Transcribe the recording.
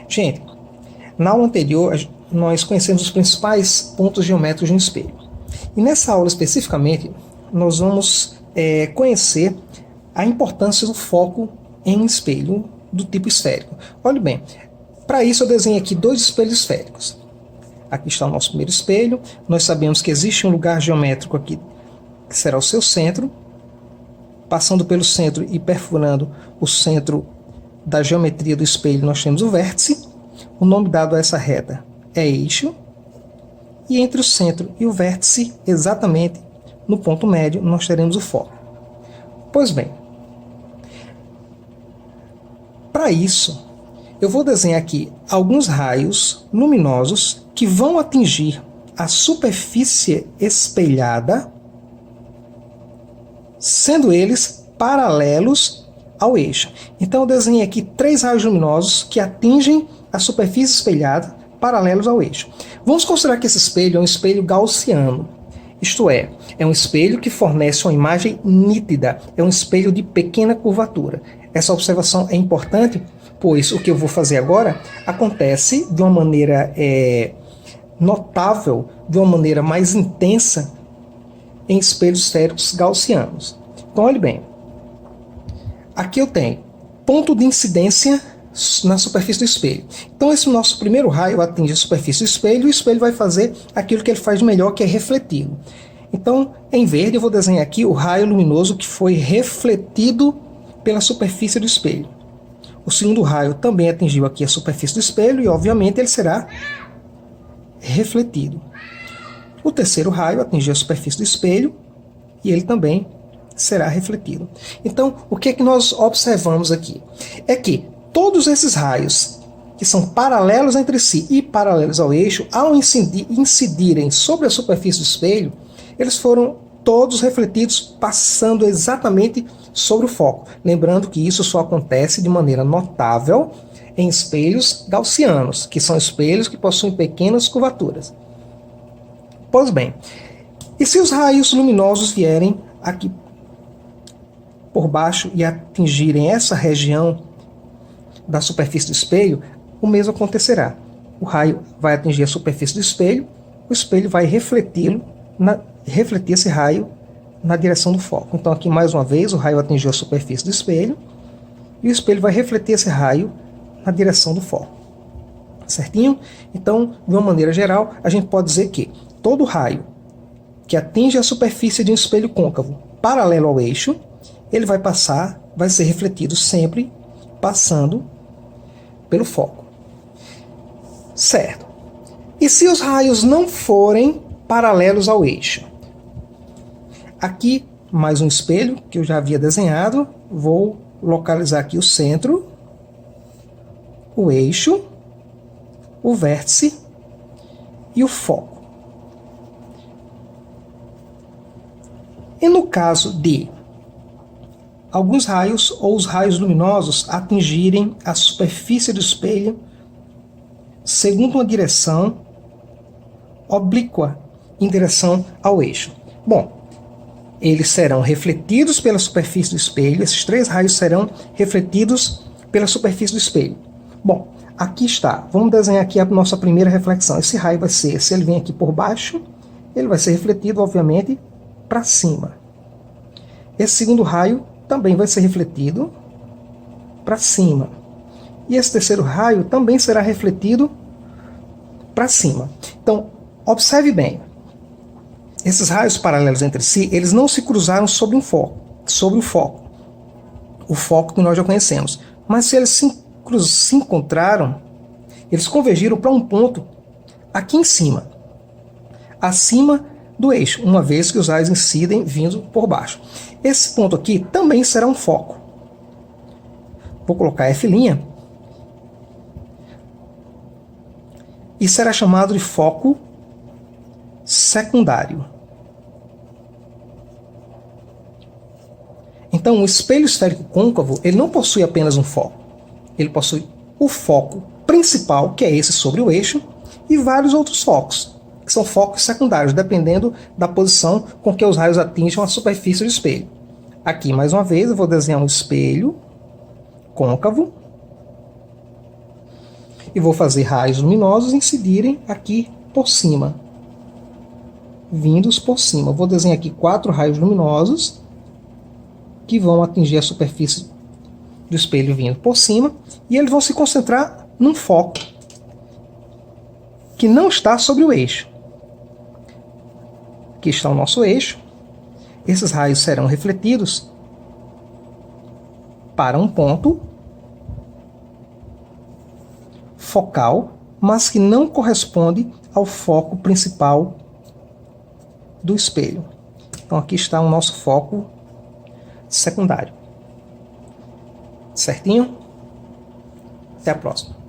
Gente, na aula anterior, nós conhecemos os principais pontos geométricos de um espelho. E nessa aula especificamente, nós vamos conhecer a importância do foco em um espelho do tipo esférico. Olhe bem, para isso eu desenhei aqui dois espelhos esféricos. Aqui está o nosso primeiro espelho. Nós sabemos que existe um lugar geométrico aqui, que será o seu centro. Passando pelo centro e perfurando o centro da geometria do espelho, nós temos o vértice. O nome dado a essa reta é eixo. E entre o centro e o vértice, exatamente no ponto médio, nós teremos o foco. Pois bem, para isso, eu vou desenhar aqui alguns raios luminosos que vão atingir a superfície espelhada, sendo eles paralelos ao eixo. Então eu desenhei aqui 3 raios luminosos que atingem a superfície espelhada, paralelos ao eixo. Vamos considerar que esse espelho é um espelho gaussiano. Isto é um espelho que fornece uma imagem nítida, é um espelho de pequena curvatura. Essa observação é importante, pois o que eu vou fazer agora acontece de uma maneira notável, de uma maneira mais intensa em espelhos esféricos gaussianos. Então, olhe bem. Aqui eu tenho ponto de incidência na superfície do espelho. Então, esse nosso primeiro raio atinge a superfície do espelho e o espelho vai fazer aquilo que ele faz de melhor, que é refletido. Então, em verde, eu vou desenhar aqui o raio luminoso que foi refletido pela superfície do espelho. O segundo raio também atingiu aqui a superfície do espelho e, obviamente, ele será refletido. O terceiro raio atingiu a superfície do espelho e ele também será refletido. Então, o que é que nós observamos aqui? É que todos esses raios, que são paralelos entre si e paralelos ao eixo, ao incidirem sobre a superfície do espelho, eles foram todos refletidos passando exatamente sobre o foco. Lembrando que isso só acontece de maneira notável em espelhos gaussianos, que são espelhos que possuem pequenas curvaturas. Pois bem, e se os raios luminosos vierem aqui por baixo e atingirem essa região da superfície do espelho, o mesmo acontecerá. O raio vai atingir a superfície do espelho, o espelho vai refletir esse raio na direção do foco. Então aqui mais uma vez o raio atingiu a superfície do espelho e o espelho vai refletir esse raio na direção do foco. Certinho? Então, de uma maneira geral, a gente pode dizer que todo raio que atinge a superfície de um espelho côncavo paralelo ao eixo, ele vai ser refletido sempre passando pelo foco. Certo. E se os raios não forem paralelos ao eixo? Aqui, mais um espelho que eu já havia desenhado. Vou localizar aqui o centro, o eixo, o vértice e o foco. E no caso de alguns raios ou os raios luminosos atingirem a superfície do espelho segundo uma direção oblíqua em direção ao eixo. Bom, eles serão refletidos pela superfície do espelho, esses 3 raios serão refletidos pela superfície do espelho. Bom, aqui está, vamos desenhar aqui a nossa primeira reflexão. Esse raio vai ser, se ele vem aqui por baixo, ele vai ser refletido, obviamente, para cima. Esse segundo raio também vai ser refletido para cima. E esse terceiro raio também será refletido para cima. Então, observe bem. Esses raios paralelos entre si, eles não se cruzaram sobre o foco. O foco que nós já conhecemos. Mas se eles se encontraram, eles convergiram para um ponto aqui em cima. Acima do eixo, uma vez que os raios incidem vindo por baixo. Esse ponto aqui também será um foco. Vou colocar F'. E será chamado de foco secundário. Então, o espelho esférico côncavo, ele não possui apenas um foco. Ele possui o foco principal, que é esse sobre o eixo, e vários outros focos, que são focos secundários, dependendo da posição com que os raios atinjam a superfície do espelho. Aqui, mais uma vez, eu vou desenhar um espelho côncavo. E vou fazer raios luminosos incidirem aqui por cima. Vindos por cima. Vou desenhar aqui 4 raios luminosos que vão atingir a superfície do espelho vindo por cima. E eles vão se concentrar num foco que não está sobre o eixo. Aqui está o nosso eixo. Esses raios serão refletidos para um ponto focal, mas que não corresponde ao foco principal do espelho. Então aqui está o nosso foco secundário. Certinho? Até a próxima.